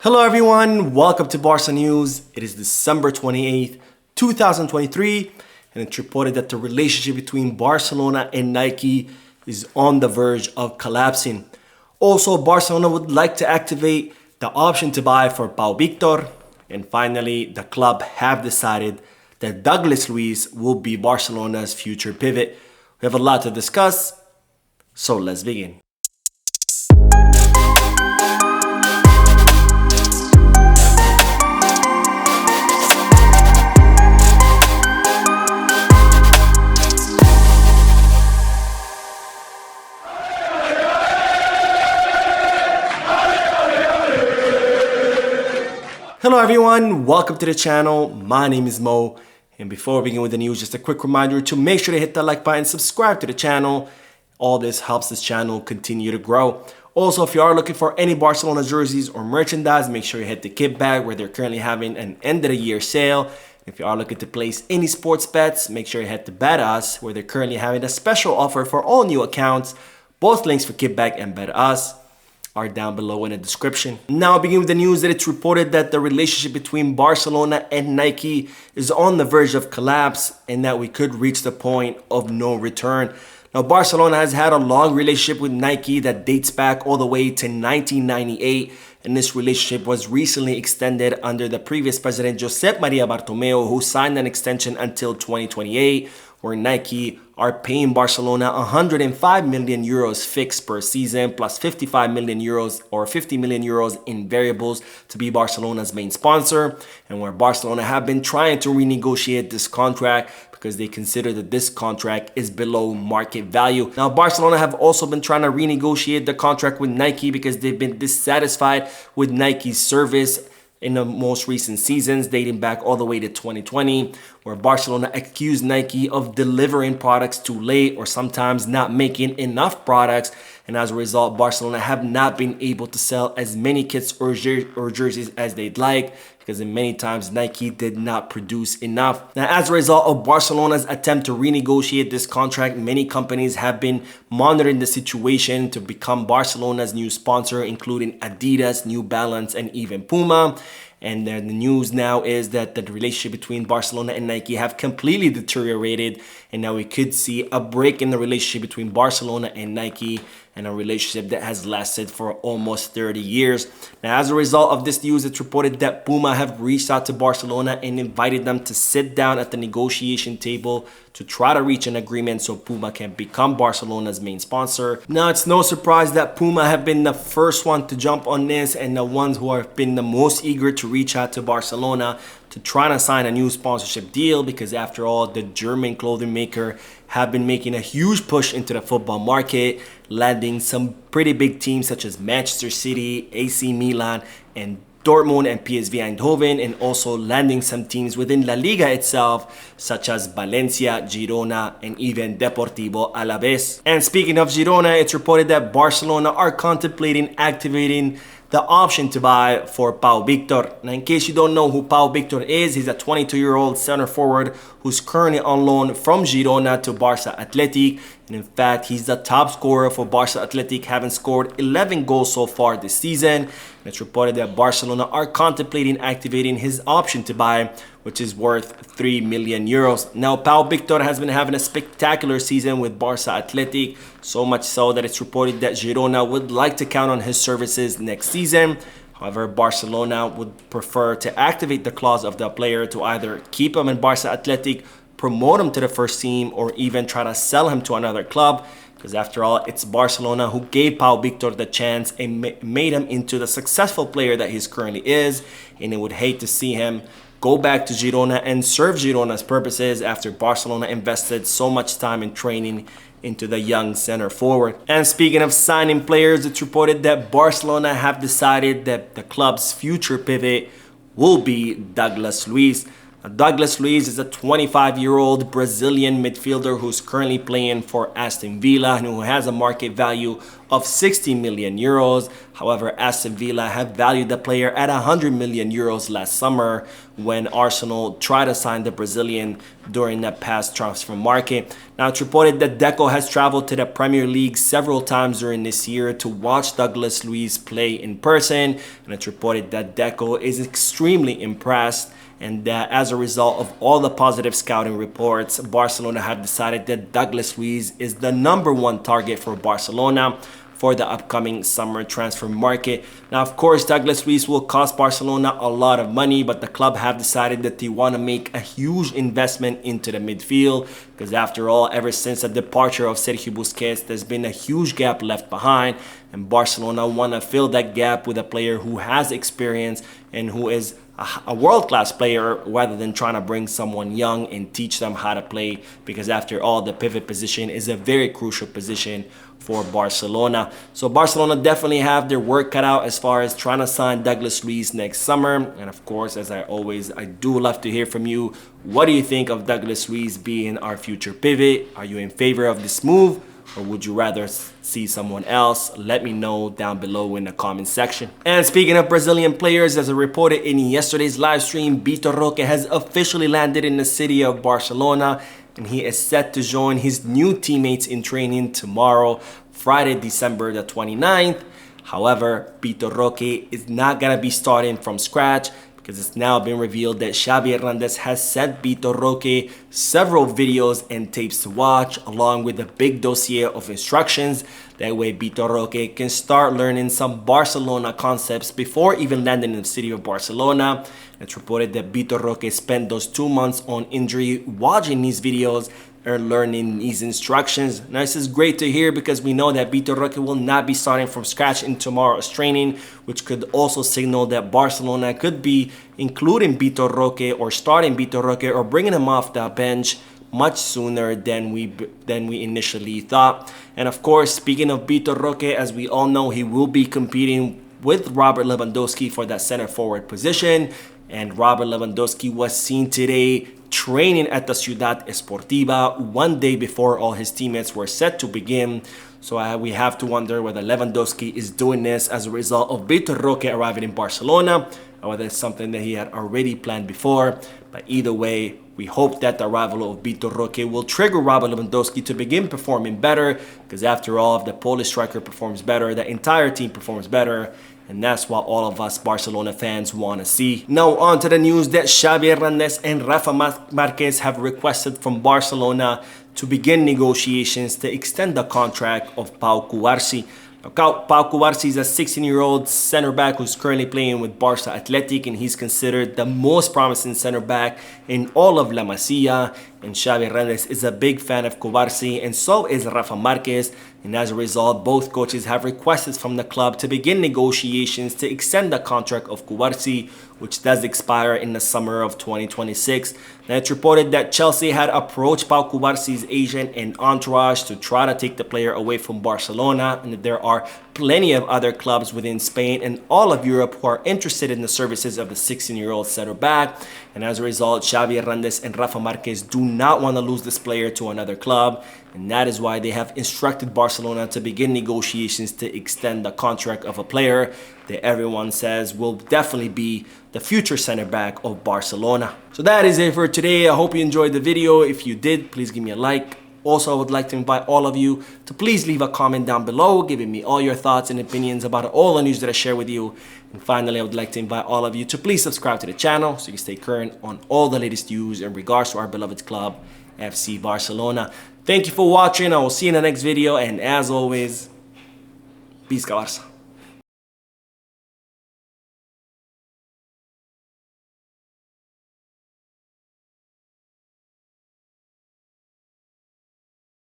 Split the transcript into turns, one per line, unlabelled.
Hello everyone, welcome to Barca News. It is December 28th, 2023, and it's reported that the relationship between Barcelona and Nike is on the verge of collapsing. Also, Barcelona would like to activate the option to buy for Pau Victor. And finally, the club have decided that Douglas Luiz will be Barcelona's future pivot. We have a lot to discuss, so let's begin. Hello everyone, welcome to the channel. My name is Mo, and before we begin with the news, just a quick reminder to make sure to hit that like button, subscribe to the channel. All this helps this channel continue to grow. Also, if you are looking for any Barcelona jerseys or merchandise, make sure you hit the kit bag where they're currently having an end of the year sale. If you are looking to place any sports bets, make sure you head to Bet Us where they're currently having a special offer for all new accounts. Both links for kit bag and Bet Us are down below in the description. Now I'll begin with the news that it's reported that the relationship between Barcelona and Nike is on the verge of collapse and that we could reach the point of no return. Now Barcelona has had a long relationship with Nike that dates back all the way to 1998, and this relationship was recently extended under the previous president Josep Maria Bartomeu, who signed an extension until 2028, where Nike are paying Barcelona 105 million euros fixed per season plus 55 million euros or 50 million euros in variables to be Barcelona's main sponsor, and where Barcelona have been trying to renegotiate this contract because they consider that this contract is below market value. Now, Barcelona have also been trying to renegotiate the contract with Nike because they've been dissatisfied with Nike's service in the most recent seasons, dating back all the way to 2020, where Barcelona accused Nike of delivering products too late or sometimes not making enough products. And as a result, Barcelona have not been able to sell as many kits or jerseys as they'd like, because in many times Nike did not produce enough. Now, as a result of Barcelona's attempt to renegotiate this contract, many companies have been monitoring the situation to become Barcelona's new sponsor, including Adidas, New Balance, and even Puma. And the news now is that the relationship between Barcelona and Nike have completely deteriorated, and now we could see a break in the relationship between Barcelona and Nike, and a relationship that has lasted for almost 30 years. Now, as a result of this news, it's reported that Puma have reached out to Barcelona and invited them to sit down at the negotiation table to try to reach an agreement so Puma can become Barcelona's main sponsor. Now, it's no surprise that Puma have been the first one to jump on this and the ones who have been the most eager to reach out to Barcelona to try to sign a new sponsorship deal, because after all, the German clothing maker have been making a huge push into the football market, landing some pretty big teams such as Manchester City, AC Milan, and Dortmund and PSV Eindhoven, and also landing some teams within La Liga itself, such as Valencia, Girona, and even Deportivo Alavés. And speaking of Girona, it's reported that Barcelona are contemplating activating the option to buy for Pau Victor. Now, in case you don't know who Pau Victor is, he's a 22-year-old center forward who's currently on loan from Girona to Barca Athletic. And in fact, he's the top scorer for Barca Athletic, having scored 11 goals so far this season. And it's reported that Barcelona are contemplating activating his option to buy, which is worth 3 million euros. Now, Pau Victor has been having a spectacular season with Barca Athletic, so much so that it's reported that Girona would like to count on his services next season. However, Barcelona would prefer to activate the clause of the player to either keep him in Barca Athletic, promote him to the first team, or even try to sell him to another club. Because after all, it's Barcelona who gave Pau Victor the chance and made him into the successful player that he currently is. And they would hate to see him go back to Girona and serve Girona's purposes after Barcelona invested so much time in training into the young center forward. And speaking of signing players, it's reported that Barcelona have decided that the club's future pivot will be Douglas Luiz. Douglas Luiz is a 25-year-old Brazilian midfielder who's currently playing for Aston Villa and who has a market value of 60 million euros. However, Aston Villa have valued the player at 100 million euros last summer when Arsenal tried to sign the Brazilian during that past transfer market. Now, it's reported that Deco has traveled to the Premier League several times during this year to watch Douglas Luiz play in person, and it's reported that Deco is extremely impressed, and that as a result of all the positive scouting reports, Barcelona have decided that Douglas Luiz is the #1 target for Barcelona for the upcoming summer transfer market. Now, of course, Douglas Luiz will cost Barcelona a lot of money, but the club have decided that they want to make a huge investment into the midfield, because after all, ever since the departure of Sergio Busquets, there's been a huge gap left behind, and Barcelona want to fill that gap with a player who has experience and who is a world-class player, rather than trying to bring someone young and teach them how to play, because after all, the pivot position is a very crucial position for Barcelona. So Barcelona definitely have their work cut out as far as trying to sign Douglas Luiz next summer. And of course, as I do love to hear from you. What do you think of Douglas Luiz being our future pivot? Are you in favor of this move, or would you rather see someone else? Let me know down below in the comment section. And speaking of Brazilian players, as I reported in yesterday's live stream, BTO Ro has officially landed in the city of Barcelona, and he is set to join his new teammates in training tomorrow, Friday, December the 29th. However, BTO Ro is not going to be starting from scratch, because it's now been revealed that Xavi Hernandez has sent BTO Ro several videos and tapes to watch, along with a big dossier of instructions. That way BTO Ro can start learning some Barcelona concepts before even landing in the city of Barcelona. It's reported that BTO Ro spent those 2 months on injury watching these videos or learning these instructions. Now, this is great to hear, because we know that BTO Ro will not be starting from scratch in tomorrow's training, which could also signal that Barcelona could be including BTO Ro or starting BTO Ro or bringing him off the bench much sooner than we initially thought. And of course, speaking of BTO Ro, as we all know, he will be competing with Robert Lewandowski for that center forward position. And Robert Lewandowski was seen today training at the Ciudad Esportiva 1 day before all his teammates were set to begin. So we have to wonder whether Lewandowski is doing this as a result of BTO Ro arriving in Barcelona, or whether it's something that he had already planned before. But either way, we hope that the arrival of BTO Ro will trigger Robert Lewandowski to begin performing better, because after all, if the Polish striker performs better, the entire team performs better. And that's what all of us Barcelona fans want to see. Now on to the news that Xavi Hernandez and Rafa Marquez have requested from Barcelona to begin negotiations to extend the contract of Pau Victor. Pau Victor is a 16-year-old center back who's currently playing with Barca Athletic, and he's considered the most promising center back in all of La Masia. And Xavi Hernandez is a big fan of Pkuari, and so is Rafa Marquez. And as a result, both coaches have requested from the club to begin negotiations to extend the contract of Pkuari, which does expire in the summer of 2026. Now, it's reported that Chelsea had approached Pau Victor's agent and entourage to try to take the player away from Barcelona, and that there are plenty of other clubs within Spain and all of Europe who are interested in the services of the 16-year-old center back. And as a result, Xavi Hernandez and Rafa Marquez do not want to lose this player to another club, and that is why they have instructed Barcelona to begin negotiations to extend the contract of a player that everyone says will definitely be the future center back of Barcelona. So that is it for today. I hope you enjoyed the video. If you did, please give me a like. Also, I would like to invite all of you to please leave a comment down below, giving me all your thoughts and opinions about all the news that I share with you. And finally, I would like to invite all of you to please subscribe to the channel so you can stay current on all the latest news in regards to our beloved club, FC Barcelona. Thank you for watching. I will see you in the next video. And as always, peace, Barca.